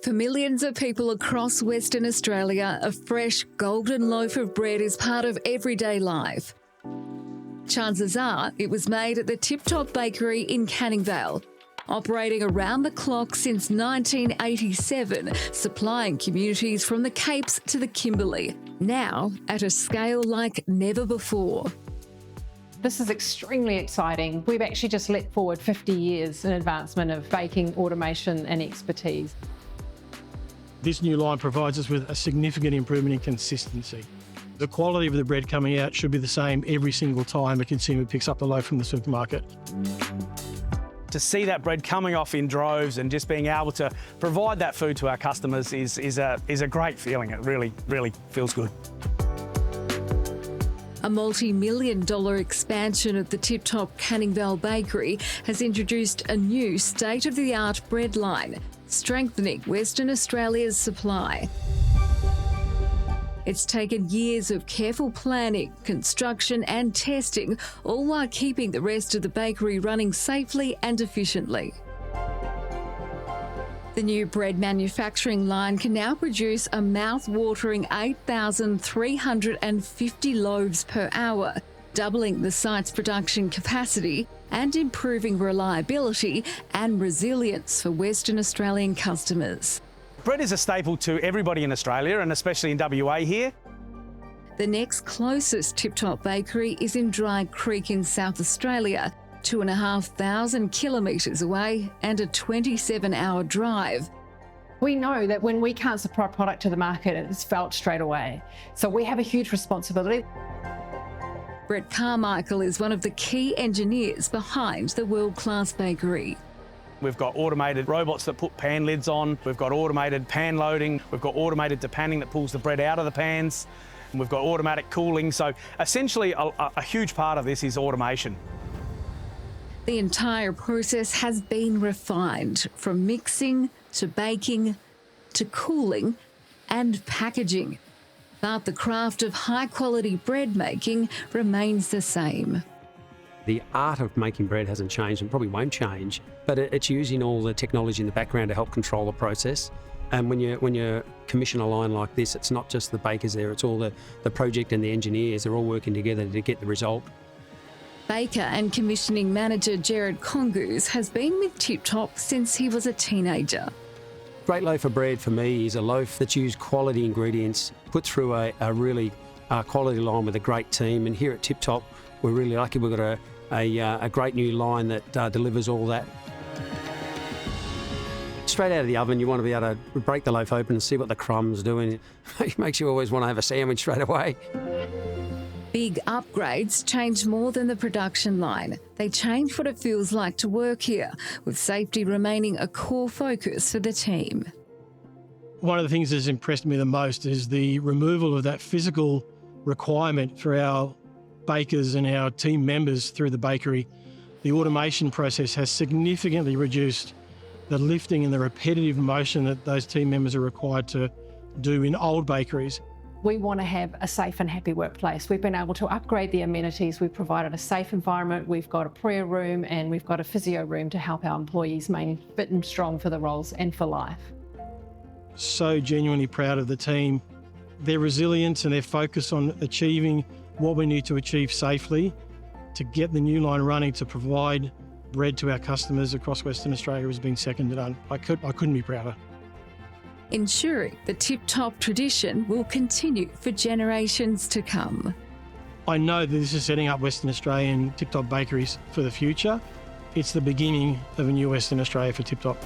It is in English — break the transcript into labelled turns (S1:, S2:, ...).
S1: For millions of people across Western Australia, a fresh golden loaf of bread is part of everyday life. Chances are it was made at the Tip Top Bakery in Canning Vale, operating around the clock since 1987, supplying communities from the Capes to the Kimberley, now at a scale like never before.
S2: This is extremely exciting. We've actually just leapt forward 50 years in advancement of baking, automation and expertise.
S3: This new line provides us with a significant improvement in consistency. The quality of the bread coming out should be the same every single time a consumer picks up the loaf from the supermarket.
S4: To see that bread coming off in droves and just being able to provide that food to our customers is a great feeling. It really, really feels good.
S1: A multi-million-dollar expansion of the Tip Top Canning Vale Bakery has introduced a new state-of-the-art bread line, strengthening Western Australia's supply. It's taken years of careful planning, construction and testing, all while keeping the rest of the bakery running safely and efficiently. The new bread manufacturing line can now produce a mouth-watering 8,350 loaves per hour, doubling the site's production capacity and improving reliability and resilience for Western Australian customers.
S4: Bread is a staple to everybody in Australia and especially in WA here.
S1: The next closest Tip Top Bakery is in Dry Creek in South Australia, 2,500 kilometres away and a 27-hour drive.
S2: We know that when we can't supply product to the market, it's felt straight away. So we have a huge responsibility.
S1: Brett Carmichael is one of the key engineers behind the world-class bakery.
S4: We've got automated robots that put pan lids on. We've got automated pan loading. We've got automated depanning that pulls the bread out of the pans. And we've got automatic cooling. So essentially a huge part of this is automation.
S1: The entire process has been refined, from mixing to baking to cooling and packaging. But the craft of high-quality bread making remains the same.
S5: The art of making bread hasn't changed and probably won't change, but it's using all the technology in the background to help control the process. And when you commission a line like this, it's not just the bakers there, it's all the project and the engineers. They're all working together to get the result.
S1: Baker and commissioning manager Jared Congoos has been with Tip Top since he was a teenager.
S5: Great loaf of bread for me is a loaf that's used quality ingredients, put through a really quality line with a great team. And here at Tip Top, we're really lucky we've got a great new line that delivers all that. Straight out of the oven, you want to be able to break the loaf open and see what the crumb's doing. It makes you always want to have a sandwich straight away.
S1: Big upgrades change more than the production line. They change what it feels like to work here, with safety remaining a core focus for the team.
S3: One of the things that's impressed me the most is the removal of that physical requirement for our bakers and our team members through the bakery. The automation process has significantly reduced the lifting and the repetitive motion that those team members are required to do in old bakeries.
S2: We want to have a safe and happy workplace. We've been able to upgrade the amenities. We've provided a safe environment. We've got a prayer room and we've got a physio room to help our employees remain fit and strong for the roles and for life.
S3: So genuinely proud of the team. Their resilience and their focus on achieving what we need to achieve safely to get the new line running to provide bread to our customers across Western Australia has been second to none. I couldn't be prouder.
S1: Ensuring the Tip Top tradition will continue for generations to come.
S3: I know that this is setting up Western Australian Tip Top bakeries for the future. It's the beginning of a new Western Australia for Tip Top.